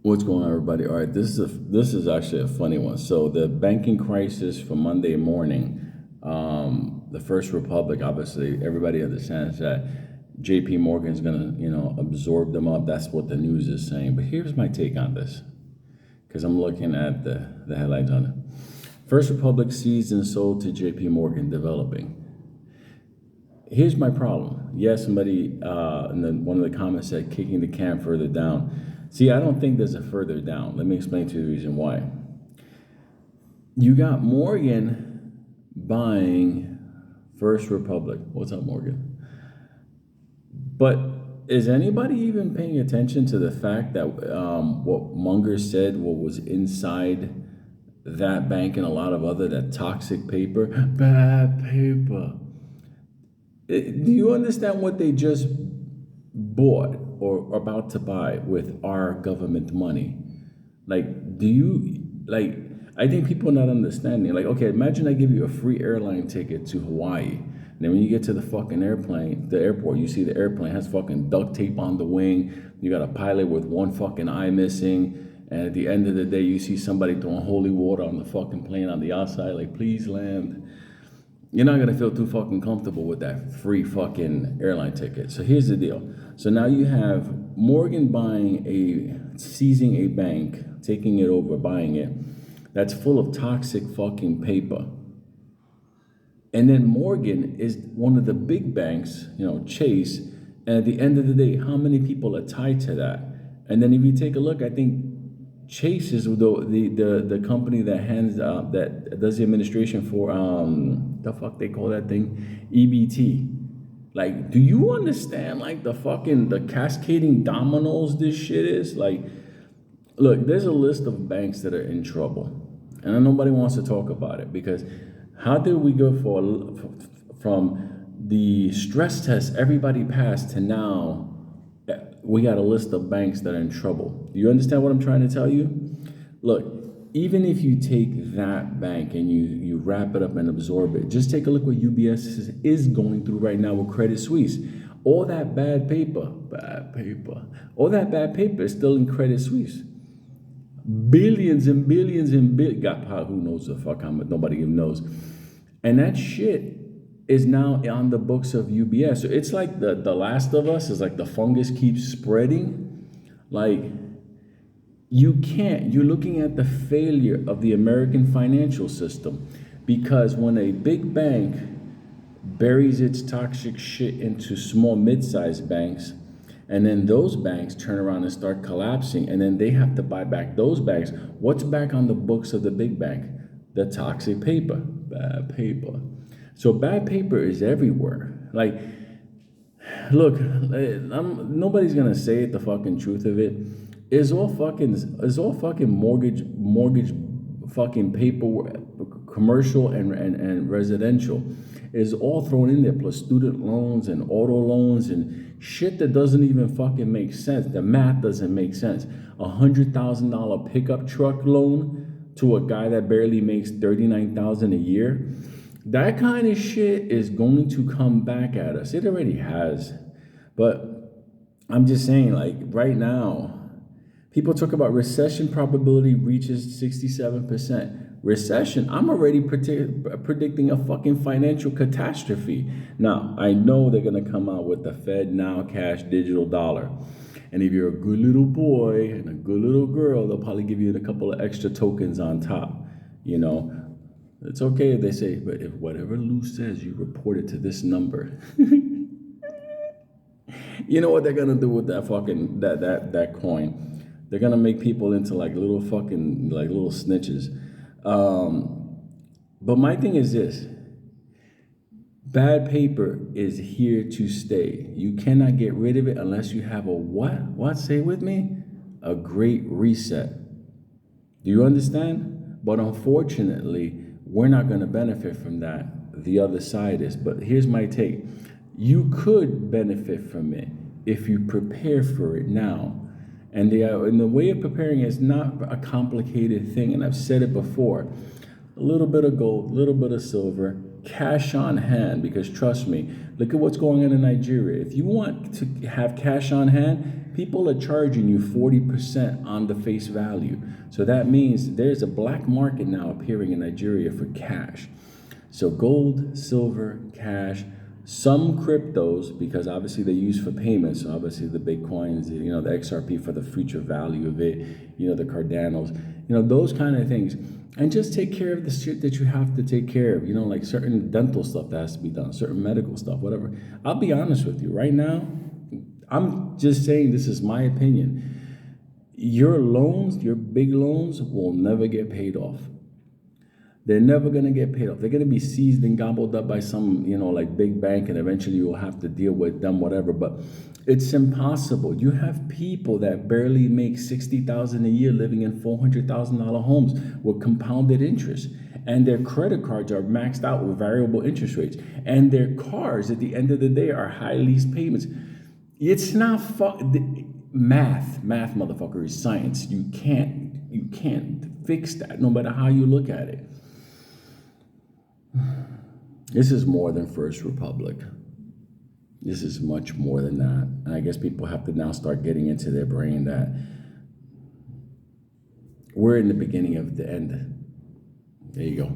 What's going on, everybody? All right, this is actually a funny one. So the banking crisis from Monday morning, the First Republic, obviously, everybody understands that J.P. Morgan's gonna, absorb them up. That's what the news is saying. But here's my take on this, because I'm looking at the headlines on it. First Republic seized and sold to J.P. Morgan Developing. Here's my problem. Yes, somebody one of the comments said kicking the can further down. See, I don't think there's a further down. Let me explain to you the reason why. You got Morgan buying First Republic. What's up, Morgan? But is anybody even paying attention to the fact that what Munger said, what was inside that bank and a lot of other, that toxic paper, bad paper? Do you understand what they just bought or about to buy with our government money? Like, I think people are not understanding. Like, okay, imagine I give you a free airline ticket to Hawaii. And then when you get to the fucking the airport, you see the airplane has fucking duct tape on the wing. You got a pilot with one fucking eye missing. And at the end of the day, you see somebody throwing holy water on the fucking plane on the outside, like, please land. You're not gonna feel too fucking comfortable with that free fucking airline ticket. So here's the deal. So now you have Morgan seizing a bank, taking it over, buying it, that's full of toxic fucking paper. And then Morgan is one of the big banks, Chase. And at the end of the day, how many people are tied to that? And then if you take a look, I think Chase is the company that does the administration for the fuck they call that thing, EBT. Like, do you understand like the cascading dominoes this shit is? Like, look, there's a list of banks that are in trouble, and nobody wants to talk about it, because how did we go from the stress test everybody passed to now we got a list of banks that are in trouble? Do you understand what I'm trying to tell you? Look, even if you take that bank and you wrap it up and absorb it, just take a look what UBS is going through right now with Credit Suisse. All that bad paper, all that bad paper is still in Credit Suisse. Billions and billions and billions. God, who knows the fuck how much? Nobody even knows. And that shit is now on the books of UBS. So it's like the Last of Us is like the fungus keeps spreading. Like, you're looking at the failure of the American financial system, because when a big bank buries its toxic shit into small, mid-sized banks, and then those banks turn around and start collapsing, and then they have to buy back those banks, what's back on the books of the big bank? The toxic paper, bad paper. So bad paper is everywhere. Like, look, nobody's gonna say it, the fucking truth of it. It's all fucking mortgage fucking paper, commercial and residential, is all thrown in there, plus student loans and auto loans and shit that doesn't even fucking make sense. The math doesn't make sense. $100,000 pickup truck loan to a guy that barely makes $39,000 a year. That kind of shit is going to come back at us. It already has. But I'm just saying, like, right now, people talk about recession probability reaches 67%. Recession, I'm already predicting a fucking financial catastrophe. Now, I know they're going to come out with the Fed Now Cash digital dollar. And if you're a good little boy and a good little girl, they'll probably give you a couple of extra tokens on top, It's okay if they say, but if whatever Lou says, you report it to this number. You know what they're gonna do with that fucking that coin? They're gonna make people into like little snitches. But my thing is this: bad paper is here to stay. You cannot get rid of it unless you have a what? What? Say it with me? A great reset. Do you understand? But unfortunately, we're not going to benefit from that. The other side is. But here's my take. You could benefit from it if you prepare for it now. And the way of preparing is not a complicated thing. And I've said it before. A little bit of gold, a little bit of silver, cash on hand, because trust me, look at what's going on in Nigeria. If you want to have cash on hand, people are charging you 40% on the face value. So that means there's a black market now appearing in Nigeria for cash. So gold, silver, cash, some cryptos, because obviously they're used for payments. So obviously the Bitcoins, the XRP for the future value of it, the Cardanos, those kind of things. And just take care of the shit that you have to take care of, like certain dental stuff that has to be done, certain medical stuff, whatever. I'll be honest with you right now. I'm just saying, this is my opinion. Your loans, your big loans, will never get paid off. They're never going to get paid off. They're going to be seized and gobbled up by some, like big bank, and eventually you'll have to deal with them, whatever. But it's impossible. You have people that barely make $60,000 a year living in $400,000 homes with compounded interest. And their credit cards are maxed out with variable interest rates. And their cars, at the end of the day, are high lease payments. It's not math, motherfucker, is science. You can't fix that, no matter how you look at it. This is more than First Republic. This is much more than that. And I guess people have to now start getting into their brain that we're in the beginning of the end. There you go.